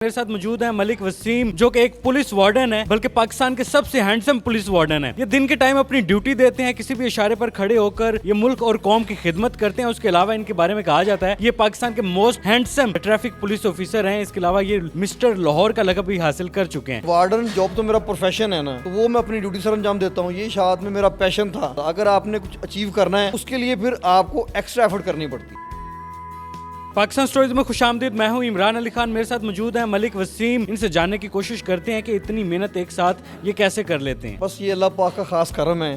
मेरे साथ मौजूद है मलिक वसीम, जो कि एक पुलिस वार्डन है, बल्कि पाकिस्तान के सबसे हैंडसम पुलिस वार्डन है। ये दिन के टाइम अपनी ड्यूटी देते हैं, किसी भी इशारे पर खड़े होकर ये मुल्क और कौम की खिदमत करते हैं। उसके अलावा इनके बारे में कहा जाता है ये पाकिस्तान के most handsome traffic police officer हैं। इसके अलावा ये मिस्टर लाहौर का लक़ब भी हासिल कर चुके हैं। वार्डन जॉब तो मेरा प्रोफेशन है ना, तो वो मैं अपनी ड्यूटी सर अंजाम देता हूँ। ये शायद में मेरा पैशन था। अगर आपने कुछ अचीव करना है उसके लिए फिर आपको एक्स्ट्रा एफर्ट करनी पड़ती है। पाकिस्तान स्टोरीज में खुशामदीद। मैं हूं इमरान अली खान, मेरे साथ मौजूद है मलिक वसीम। इनसे जानने की कोशिश करते हैं कि इतनी मेहनत एक साथ ये कैसे कर लेते हैं। बस ये अल्लाह पाक का खास करम है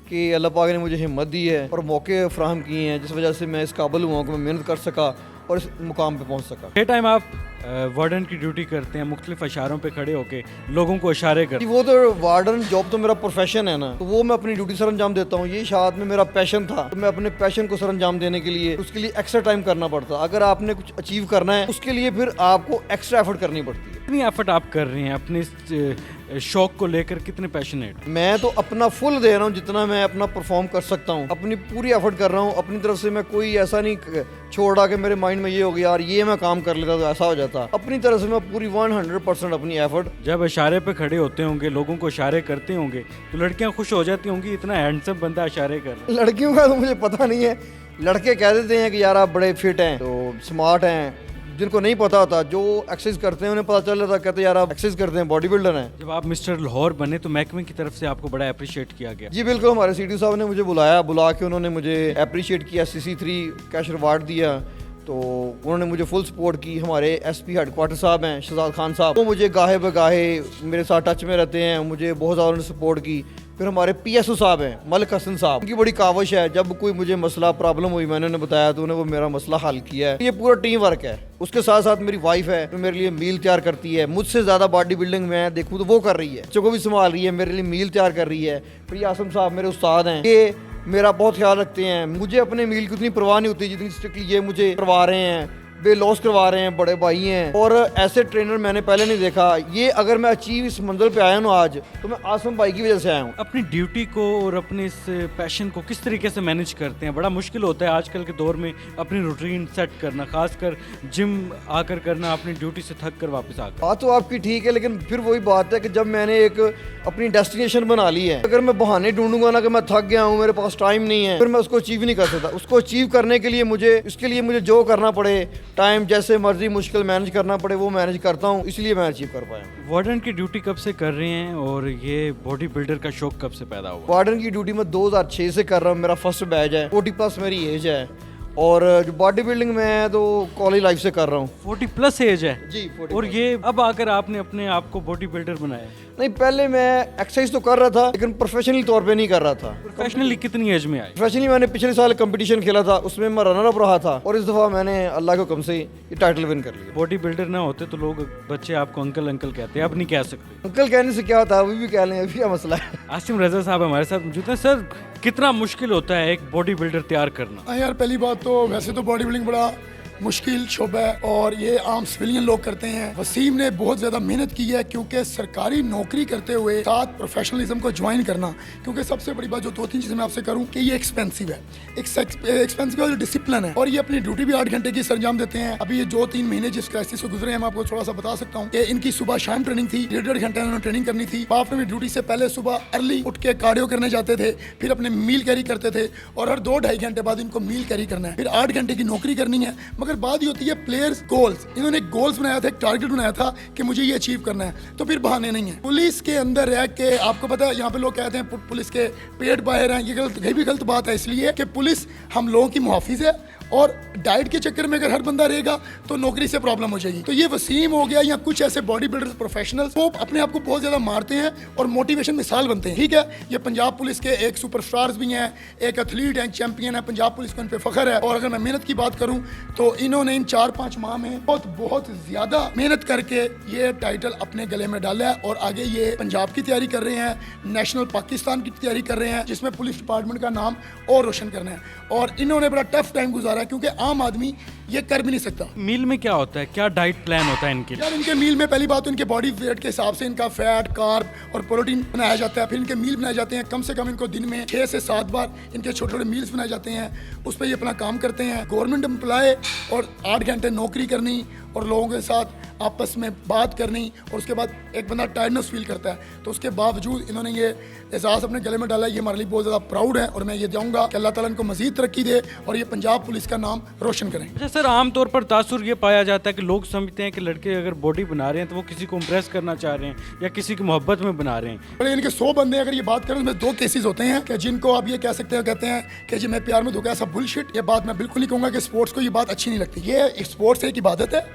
कि अल्लाह पाक ने मुझे हिम्मत दी है और मौके फ्राहम किए हैं, जिस वजह से मैं इस काबिल हुआ कि मैं मेहनत कर सका और इस मुकाम पे पहुंच सका। ये टाइम आप वार्डन की ड्यूटी करते हैं, मुख्तलिफ इशारों पे खड़े होके लोगों को इशारे करते हैं। वो तो वार्डन जॉब तो मेरा प्रोफेशन है ना, तो वो मैं अपनी ड्यूटी सर अंजाम देता हूँ। ये शायद में मेरा पैशन था, तो मैं अपने पैशन को सर अंजाम देने के लिए उसके लिए एक्स्ट्रा टाइम करना पड़ता। अगर आपने कुछ अचीव करना है उसके लिए फिर आपको एक्स्ट्रा एफर्ट करनी पड़ती है। कितनी एफर्ट आप कर रहे हैं अपने इस शौक को लेकर, कितने पैशनेट? मैं तो अपना फुल दे रहा हूँ, जितना मैं अपना परफॉर्म कर सकता हूँ। अपनी पूरी एफर्ट कर रहा हूँ अपनी तरफ से। मैं कोई ऐसा नहीं छोड़ रहा कि मेरे माइंड में ये हो गया यार ये मैं काम कर लेता तो ऐसा हो जाता। अपनी तरफ से मैं पूरी 100% अपनी एफर्ट। जब इशारे पे खड़े होते होंगे, लोगों को इशारे करते होंगे, तो लड़कियां खुश हो जाती होंगी, इतना हैंडसम बंदा इशारे कर रहा है। लड़कियों का तो मुझे पता नहीं है। लड़के कह देते हैं कि यार आप बड़े फिट हैं, तो स्मार्ट हैं। जिनको नहीं पता होता, जो एक्सरसाइज करते हैं उन्हें पता चल जाता, कहते हैं यार आप एक्सरसाइज करते हैं, बॉडी बिल्डर हैं। जब आप मिस्टर लाहौर बने तो महकमे की तरफ से आपको बड़ा अप्रिशिएट किया गया। जी बिल्कुल, हमारे सीटी साहब ने मुझे बुला के उन्होंने मुझे अप्रिशिएट किया, CC3 कैश रिवार्ड दिया, तो उन्होंने मुझे फुल सपोर्ट की। हमारे SP हेडक्वार्टर साहब हैं शहजाद खान साहब, वो मुझे गाहे बगाहे मेरे साथ टच में रहते हैं, मुझे बहुत ज़्यादा उन्होंने सपोर्ट की। फिर हमारे PSO साहब हैं मलिक हसन साहब, उनकी बड़ी काविश है, जब कोई मुझे मसला प्रॉब्लम हुई मैंने उन्हें बताया तो उन्हें वो मेरा मसला हल किया है। ये पूरा टीम वर्क है। उसके साथ साथ मेरी वाइफ है जो मेरे लिए मील तैयार करती है। मुझसे ज़्यादा बॉडी बिल्डिंग में देखूँ तो वो कर रही है, बच्चों को भी संभाल रही है, मेरे लिए मील तैयार कर रही है। फिर आसम साहब मेरे उस्ताद हैं, ये मेरा बहुत ख्याल रखते हैं। मुझे अपने मील की उतनी परवाह नहीं होती जितनी स्ट्रिक्टली ये मुझे करवा रहे हैं, बेलॉस करवा रहे हैं, बड़े भाई हैं। और ऐसे ट्रेनर मैंने पहले नहीं देखा। ये अगर मैं अचीव इस मंजिल पे आया हूँ आज, तो मैं आसम भाई की वजह से आया हूँ। अपनी ड्यूटी को और अपने इस पैशन को किस तरीके से मैनेज करते हैं? बड़ा मुश्किल होता है आजकल के दौर में अपनी रूटीन सेट करना, खासकर जिम आकर करना, अपनी ड्यूटी से थक कर वापस आकर। बात तो आपकी ठीक है, लेकिन फिर वही बात है कि जब मैंने एक अपनी डेस्टिनेशन बना ली है, अगर मैं बहाने ढूंढूंगा ना कि मैं थक गया हूँ, मेरे पास टाइम नहीं है, फिर मैं उसको अचीव नहीं कर सकता। उसको अचीव करने के लिए मुझे जो करना पड़े, टाइम जैसे मर्जी मुश्किल मैनेज करना पड़े, वो मैनेज करता हूँ, इसलिए मैं अचीव कर पाया। वार्डन की ड्यूटी कब से कर रहे हैं और ये बॉडी बिल्डर का शौक कब से पैदा हुआ? वार्डन की ड्यूटी मैं 2006 से कर रहा हूँ। मेरा फर्स्ट बैच है, 40+ मेरी एज है। और जो बॉडी बिल्डिंग में है तो कॉलेज लाइफ से कर रहा हूँ। 40+ एज है जी, 40+। और ये अब आकर आपने अपने आप को बॉडी बिल्डर बनाया? नहीं, पहले मैं एक्सरसाइज तो कर रहा था, लेकिन प्रोफेशनली तौर पे नहीं कर रहा था। प्रोफेशनली कितनी एज में आए? प्रोफेशनली मैंने पिछले साल कंपटीशन खेला था, उसमें मैं रनर अप रहा था, और इस दफ़ा मैंने अल्लाह के हुक्म से ये टाइटल विन कर लिया। बॉडी बिल्डर ना होते तो लोग बच्चे आपको अंकल अंकल कहते हैं, अब नहीं कह सकते। अंकल कहने से क्या होता है, अभी भी कह लें, अभी क्या मसला है। आसिम रजा साहब हमारे साथ मौजूद हैं। सर, कितना मुश्किल होता है एक बॉडी बिल्डर तैयार करना? यार पहली बात तो वैसे तो बॉडी बिल्डिंग बड़ा मुश्किल शोबा है और ये आम सिविलियन लोग करते हैं। वसीम ने बहुत ज़्यादा मेहनत की है, क्योंकि सरकारी नौकरी करते हुए साथ प्रोफेशनलिज्म को ज्वाइन करना, क्योंकि सबसे बड़ी बात जो 2-3 चीज़ें मैं आपसे करूं कि ये एक्सपेंसिव है। एक्सपेंसिव जो डिसिप्लिन है, और ये अपनी ड्यूटी भी 8 घंटे की सरंजाम देते हैं। अभी ये 2-3 महीने जिस क्राइसिस से गुजरे हैं, मैं आपको थोड़ा सा बता सकता हूँ कि इनकी सुबह शाम ट्रेनिंग थी, 1.5 घंटे उन्होंने ट्रेनिंग करनी थी। आप अपनी ड्यूटी से पहले सुबह अर्ली उठ के कार्डियो करने जाते थे, फिर अपने मील कैरी करते थे, और हर 2-2.5 घंटे बाद इनको मील कैरी करना है, फिर 8 घंटे की नौकरी करनी है। मगर बात ये होती है प्लेयर्स गोल्स, इन्होंने गोल्स बनाया था, एक टारगेट बनाया था कि मुझे ये अचीव करना है, तो फिर बहाने नहीं है। पुलिस के अंदर रह के, आपको पता है यहाँ पे लोग कहते हैं पुलिस के पेट बाहर हैं, ये भी गलत बात है, इसलिए कि पुलिस हम लोगों की मुहाफिज है, और डाइट के चक्कर में अगर हर बंदा रहेगा तो नौकरी से प्रॉब्लम हो जाएगी। तो ये वसीम हो गया या कुछ ऐसे बॉडी बिल्डर प्रोफेशनल्स, वो अपने आप को बहुत ज्यादा मारते हैं और मोटिवेशन मिसाल बनते हैं। ठीक है, ये पंजाब पुलिस के एक सुपरस्टार्स भी हैं, एक एथलीट हैं, चैंपियन है, पंजाब पुलिस को इन पे फख्र है। और अगर मैं मेहनत की बात करूं तो इन्होंने इन 4-5 माह में बहुत ज्यादा मेहनत करके ये टाइटल अपने गले में डाला है, और आगे ये पंजाब की तैयारी कर रहे हैं, नेशनल पाकिस्तान की तैयारी कर रहे हैं, जिसमें पुलिस डिपार्टमेंट का नाम और रोशन करना है। और इन्होंने बड़ा टफ टाइम गुजारा है, क्योंकि आम आदमी ये कर भी नहीं सकता। मील में क्या होता है, क्या डाइट प्लान होता है इनके लिए? यार इनके मील में पहली बात तो इनके बॉडी वेट के हिसाब से इनका फैट, कार्ब और प्रोटीन बनाया जाता है। फिर इनके मील बनाए जाते हैं, कम से कम इनको दिन में 6 से 7 बार इनके छोटे छोटे मील्स बनाए जाते हैं, उस पर ये अपना काम करते हैं। गवर्नमेंट एम्प्लॉय और 8 घंटे नौकरी करनी और लोगों के साथ आपस में बात करनी, और उसके बाद एक बंदा टायर्डनेस फील करता है, तो उसके बावजूद इन्होंने ये एहसास अपने गले में डाला है। ये हमारे लिए बहुत ज़्यादा प्राउड है, और मैं ये चाहूँगा कि अल्लाह ताला इनको मज़ीद तरक्की दे और ये पंजाब पुलिस का नाम रोशन करें। अच्छा सर, आमतौर पर तासुर ये पाया जाता है कि लोग समझते हैं कि लड़के अगर बॉडी बना रहे हैं तो वो किसी को इम्प्रेस करना चाह रहे हैं या किसी की मोहब्बत में बना रहे हैं। बड़े इनके 100 बंदे अगर ये बात करें, उसमें 2 केसेस होते हैं कि जिनको आप ये कह सकते हैं, कहते हैं कि जी मैं प्यार में धोखा, ऐसा बुलशिट। ये बात मैं बिल्कुल नहीं कहूँगा कि स्पोर्ट्स को ये बात अच्छी नहीं लगती। ये स्पोर्ट्स एक इबादत है,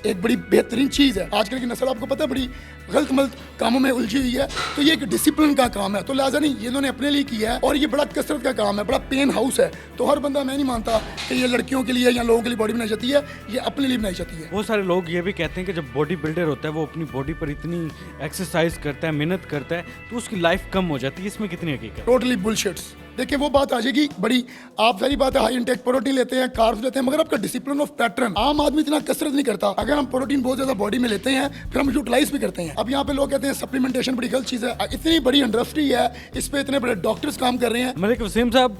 एक बड़ी बेहतरीन चीज़ है। आजकल की नस्ल आपको पता है बड़ी गलत मलत कामों में उलझी हुई है, तो ये एक डिसिप्लिन का काम है, तो लिहाजा नहीं ये इन्होंने अपने लिए किया है, और ये बड़ा कसरत का काम है, बड़ा पेन हाउस है। तो हर बंदा, मैं नहीं मानता कि ये लड़कियों के लिए या लोगों के लिए बॉडी बनाई जाती है, ये अपने लिए बनाई जाती है। बहुत सारे लोग ये भी कहते हैं कि जब बॉडी बिल्डर होता है वो अपनी बॉडी पर इतनी एक्सरसाइज करता है, मेहनत करता है, तो उसकी लाइफ कम हो जाती है। इसमें कितनी हकीकत है? टोटली बुलशिट्स। देखिए वो बात आ जाएगी बड़ी, आप सही बात है, हाई इंटेक प्रोटीन लेते हैं, कार्ब्स लेते हैं, मगर आपका डिसिप्लिन ऑफ पैटर्न, आम आदमी इतना कसरत नहीं करता। अगर हम प्रोटीन बहुत ज्यादा बॉडी में लेते हैं, फिर हम यूटिलाइज भी करते हैं। अब यहाँ पे लोग कहते हैं सप्लीमेंटेशन बड़ी गलत चीज है। इतनी बड़ी इंडस्ट्री है, इस पे इतने बड़े डॉक्टर्स काम कर रहे हैं। मलिक वसीम साहब,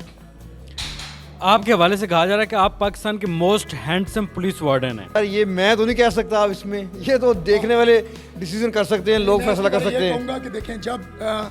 आपके हवाले से कहा जा रहा है कि आप पाकिस्तान के मोस्ट हैंडसम पुलिस वार्डन हैं। यार ये मैं तो नहीं कह सकता अब इसमें, ये तो देखने वाले डिसीजन कर सकते हैं, लोग फैसला कर सकते हैं। कहूंगा कि देखें, जब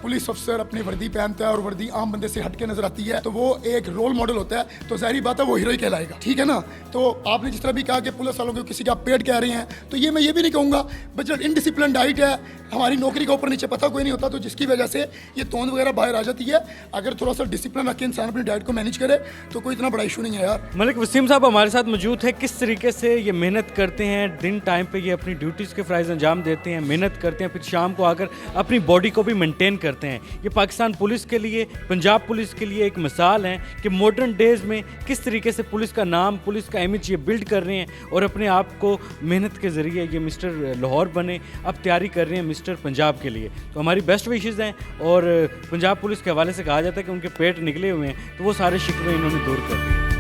पुलिस अफसर अपनी वर्दी पहनता है और वर्दी आम बंदे से हटके नजर आती है, तो वो एक रोल मॉडल होता है, तो जाहिर बात है वो हीरो ही कहलाएगा, ठीक है ना। तो आपने जिस तरह भी कहा कि पुलिस वालों को किसी का पेट कह रहे हैं, तो ये मैं ये भी नहीं कहूँगा, बट जब इनडिसिप्लिन डाइट है, हमारी नौकरी का ऊपर नीचे पता कोई नहीं होता, तो जिसकी वजह से ये तोंद वगैरह बाहर आ जाती है। अगर थोड़ा सा डिसिप्लिन रख के इंसान अपनी डाइट को मैनेज करे तो कोई इतना बड़ा इशू नहीं है यार। मलिक वसीम साहब हमारे साथ मौजूद है। किस तरीके से ये मेहनत करते हैं, दिन टाइम पे ये अपनी ड्यूटीज़ के फ़राइज़ अंजाम देते हैं, मेहनत करते हैं, फिर शाम को आकर अपनी बॉडी को भी मेंटेन करते हैं। ये पाकिस्तान पुलिस के लिए, पंजाब पुलिस के लिए एक मिसाल है कि मॉडर्न डेज़ में किस तरीके से पुलिस का नाम, पुलिस का इमेज ये बिल्ड कर रहे हैं और अपने आप को मेहनत के ज़रिए ये मिस्टर लाहौर बने, अब तैयारी कर रहे हैं मिस्टर पंजाब के लिए। तो हमारी बेस्ट विशेज़ हैं, और पंजाब पुलिस के हवाले से कहा जाता है कि उनके पेट निकले हुए हैं, तो वो सारे शिकवे इन्होंने दूर कर दिए।